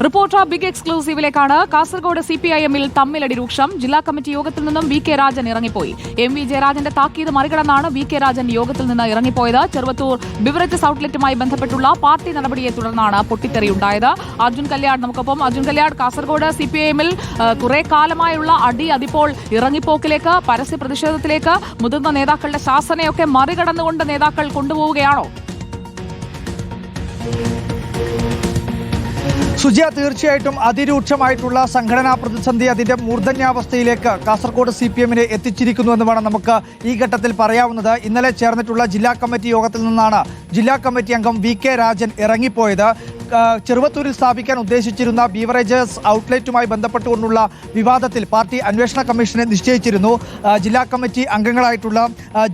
Reporter big എക്സ്ക്ലൂസീവിലേക്കാണ്. കാസർഗോഡ് CPIM-ൽ തമ്മിലടി രൂക്ഷം. ജില്ലാ കമ്മിറ്റി യോഗത്തിൽ നിന്നും VK രാജൻ ഇറങ്ങിപ്പോയി. MV ജയരാജന്റെ താക്കീത് മറികടന്നാണ് VK രാജൻ യോഗത്തിൽ നിന്ന് ഇറങ്ങിപ്പോയത്. ചെറുവത്തൂർ ബിവറേജസ് ഔട്ട്ലെറ്റുമായി ബന്ധപ്പെട്ടുള്ള പാർട്ടി നടപടിയെ തുടർന്നാണ് പൊട്ടിത്തെറിയുണ്ടായത്. അർജുൻ കല്യാട് നമുക്കൊപ്പം. അർജുൻ കല്യാട്, കാസർഗോഡ് CPIM-ൽ കുറെ കാലമായുള്ള അടി അതിപ്പോൾ ഇറങ്ങിപ്പോക്കിലേക്ക്, പരസ്യ പ്രതിഷേധത്തിലേക്ക്, മുതിർന്ന നേതാക്കളുടെ ശാസനയൊക്കെ മറികടന്നുകൊണ്ട് നേതാക്കൾ കൊണ്ടുപോവുകയാണോ? സുജിയ, തീർച്ചയായിട്ടും അതിരൂക്ഷമായിട്ടുള്ള സംഘടനാ പ്രതിസന്ധി അതിന്റെ മൂർധന്യാവസ്ഥയിലേക്ക് കാസർഗോഡ് CPM-നെ എത്തിച്ചിരിക്കുന്നു എന്ന് വേണം നമുക്ക് ഈ ഘട്ടത്തിൽ പറയാവുന്നത്. ഇന്നലെ ചേർന്നിട്ടുള്ള ജില്ലാ കമ്മിറ്റി യോഗത്തിൽ നിന്നാണ് ജില്ലാ കമ്മിറ്റി അംഗം VK രാജൻ ഇറങ്ങിപ്പോയത്. ചെറുവത്തൂരിൽ സ്ഥാപിക്കാൻ ഉദ്ദേശിച്ചിരുന്ന ബീവറേജസ് ഔട്ട്ലെറ്റുമായി ബന്ധപ്പെട്ടുകൊണ്ടുള്ള വിവാദത്തിൽ പാർട്ടി അന്വേഷണ കമ്മീഷനെ നിശ്ചയിച്ചിരുന്നു. ജില്ലാ കമ്മിറ്റി അംഗങ്ങളായിട്ടുള്ള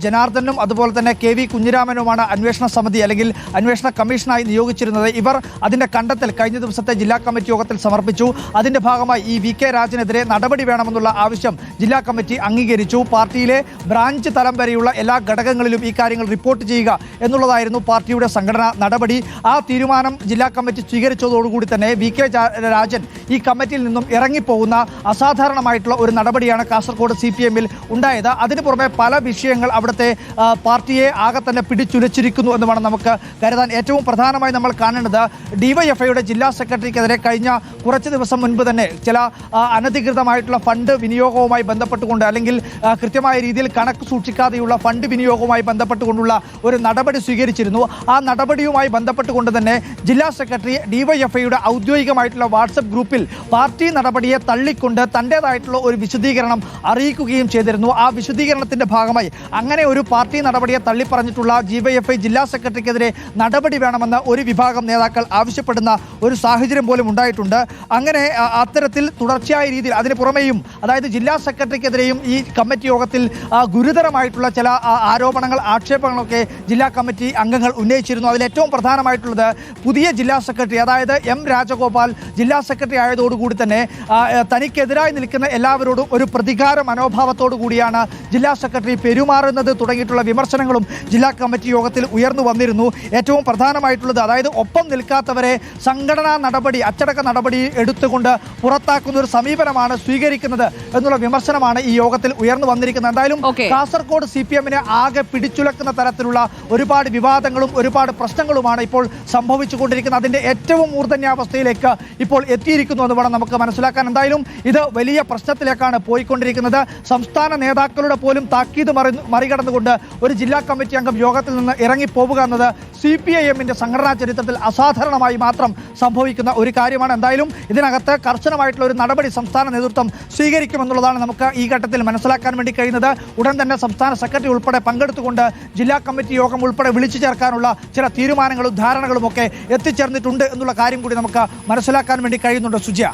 ജനാർദ്ദനും അതുപോലെ തന്നെ KV കുഞ്ഞിരാമനുമാണ് അന്വേഷണ സമിതി അല്ലെങ്കിൽ അന്വേഷണ കമ്മീഷനായി നിയോഗിച്ചിരുന്നത്. ഇവർ അതിന്റെ കണ്ടെത്തൽ കഴിഞ്ഞ ദിവസത്തെ ജില്ലാ കമ്മിറ്റി യോഗത്തിൽ സമർപ്പിച്ചു. അതിന്റെ ഭാഗമായി ഈ VK രാജനെതിരെ നടപടി വേണമെന്നുള്ള ആവശ്യം ജില്ലാ കമ്മിറ്റി അംഗീകരിച്ചു. പാർട്ടിയിലെ ബ്രാഞ്ച് തലം വരെയുള്ള എല്ലാ ഘടകങ്ങളിലും ഈ കാര്യങ്ങൾ റിപ്പോർട്ട് ചെയ്യുക എന്നുള്ളതായിരുന്നു പാർട്ടിയുടെ സംഘടനാ നടപടി. ആ തീരുമാനം ജില്ലാ കമ്മിറ്റി സ്വീകരിച്ചതോടുകൂടി തന്നെ VK രാജൻ ഈ കമ്മിറ്റിയിൽ നിന്നും ഇറങ്ങിപ്പോകുന്ന അസാധാരണമായിട്ടുള്ള ഒരു നടപടിയാണ് കാസർഗോഡ് CPM-ൽ ഉണ്ടായത്. അതിനു പുറമെ പല വിഷയങ്ങൾ അവിടുത്തെ പാർട്ടിയെ ആകെ തന്നെ പിടിച്ചുലച്ചിരിക്കുന്നു എന്ന് വേണം നമുക്ക് കരുതാൻ. ഏറ്റവും പ്രധാനമായി നമ്മൾ കാണേണ്ടത് DYFIയുടെ ജില്ലാ സെക്രട്ടറിക്കെതിരെ കഴിഞ്ഞ കുറച്ച് ദിവസം മുൻപ് തന്നെ ചില അനധികൃതമായിട്ടുള്ള ഫണ്ട് വിനിയോഗവുമായി ബന്ധപ്പെട്ടുകൊണ്ട് അല്ലെങ്കിൽ കൃത്യമായ രീതിയിൽ കണക്ക് സൂക്ഷിക്കാതെയുള്ള ഫണ്ട് വിനിയോഗവുമായി ബന്ധപ്പെട്ടുകൊണ്ടുള്ള ഒരു നടപടി സ്വീകരിച്ചിരുന്നു. ആ നടപടിയുമായി ബന്ധപ്പെട്ടുകൊണ്ട് തന്നെ ജില്ലാ സെക്രട്ടറി DYFIയുടെ ഔദ്യോഗികമായിട്ടുള്ള വാട്സപ്പ് ഗ്രൂപ്പിൽ പാർട്ടി നടപടിയെ തള്ളിക്കൊണ്ട് തൻ്റേതായിട്ടുള്ള ഒരു വിശദീകരണം അറിയിക്കുകയും ചെയ്തിരുന്നു. ആ വിശദീകരണത്തിന്റെ ഭാഗമായി അങ്ങനെ ഒരു പാർട്ടി നടപടിയെ തള്ളിപ്പറഞ്ഞിട്ടുള്ള DYFI ജില്ലാ സെക്രട്ടറിക്കെതിരെ നടപടി വേണമെന്ന് ഒരു വിഭാഗം നേതാക്കൾ ആവശ്യപ്പെടുന്ന ഒരു സാഹചര്യം പോലും ഉണ്ടായിട്ടുണ്ട്. അങ്ങനെ അത്തരത്തിൽ തുടർച്ചയായ രീതിയിൽ അതിന് പുറമെയും അതായത് ജില്ലാ സെക്രട്ടറിക്കെതിരെയും ഈ കമ്മിറ്റി യോഗത്തിൽ ഗുരുതരമായിട്ടുള്ള ചില ആരോപണങ്ങൾ, ആക്ഷേപങ്ങളൊക്കെ ജില്ലാ കമ്മിറ്റി അംഗങ്ങൾ ഉന്നയിച്ചിരുന്നു. അതിൽ ഏറ്റവും പ്രധാനമായിട്ടുള്ളത് പുതിയ ജില്ലാ സെക്രട്ടറി അതായത് M രാജഗോപാൽ ജില്ലാ സെക്രട്ടറി ആയതോടുകൂടി തന്നെ തനിക്കെതിരായി നിൽക്കുന്ന എല്ലാവരോടും ഒരു പ്രതികാര മനോഭാവത്തോടു കൂടിയാണ് ജില്ലാ സെക്രട്ടറി പെരുമാറുന്നത് തുടങ്ങിയിട്ടുള്ള വിമർശനങ്ങളും ജില്ലാ കമ്മിറ്റി യോഗത്തിൽ ഉയർന്നു വന്നിരുന്നു. ഏറ്റവും പ്രധാനമായിട്ടുള്ളത് അതായത് ഒപ്പം നിൽക്കാത്തവരെ സംഘടനാ നടപടി, അച്ചടക്ക നടപടി എടുത്തുകൊണ്ട് പുറത്താക്കുന്ന ഒരു സമീപനമാണ് സ്വീകരിക്കുന്നത് എന്നുള്ള വിമർശനമാണ് ഈ യോഗത്തിൽ ഉയർന്നു വന്നിരിക്കുന്നത്. എന്തായാലും കാസർഗോഡ് CPM-നെ ആകെ പിടിച്ചുലക്കുന്ന തരത്തിലുള്ള ഒരുപാട് വിവാദങ്ങളും ഒരുപാട് പ്രശ്നങ്ങളുമാണ് ഇപ്പോൾ സംഭവിച്ചുകൊണ്ടിരിക്കുന്നത്. അതിന്റെ ഏറ്റവും മൂർധന്യാവസ്ഥയിലേക്ക് ഇപ്പോൾ എത്തിയിരിക്കുന്നു എന്ന് വേണം നമുക്ക് മനസ്സിലാക്കാൻ. എന്തായാലും ഇത് വലിയ പ്രശ്നത്തിലേക്കാണ് പോയിക്കൊണ്ടിരിക്കുന്നത്. സംസ്ഥാന നേതാക്കളുടെ പോലും താക്കീത് മറികടന്നുകൊണ്ട് ഒരു ജില്ലാ കമ്മിറ്റി അംഗം യോഗത്തിൽ നിന്ന് ഇറങ്ങിപ്പോവുക എന്നത് CPIM-ന്റെ സംഘടനാ ചരിത്രത്തിൽ അസാധാരണമായി മാത്രം സംഭവിക്കുന്ന ഒരു കാര്യമാണ്. എന്തായാലും ഇതിനകത്ത് കർശനമായിട്ടുള്ള ഒരു നടപടി സംസ്ഥാന നേതൃത്വം സ്വീകരിക്കുമെന്നുള്ളതാണ് നമുക്ക് ഈ ഘട്ടത്തിൽ മനസ്സിലാക്കാൻ വേണ്ടി കഴിയുന്നത്. ഉടൻ തന്നെ സംസ്ഥാന സെക്രട്ടറി ഉൾപ്പെടെ പങ്കെടുത്തുകൊണ്ട് ജില്ലാ കമ്മിറ്റി യോഗം ഉൾപ്പെടെ വിളിച്ചു ചേർക്കാനുള്ള ചില തീരുമാനങ്ങളും ധാരണകളും ഒക്കെ എത്തിച്ചേർന്നിട്ടുണ്ട് എന്നുള്ള കാര്യം കൂടി നമുക്ക് മനസ്സിലാക്കാൻ വേണ്ടി കഴിയുന്നുണ്ട്. സുജിയ.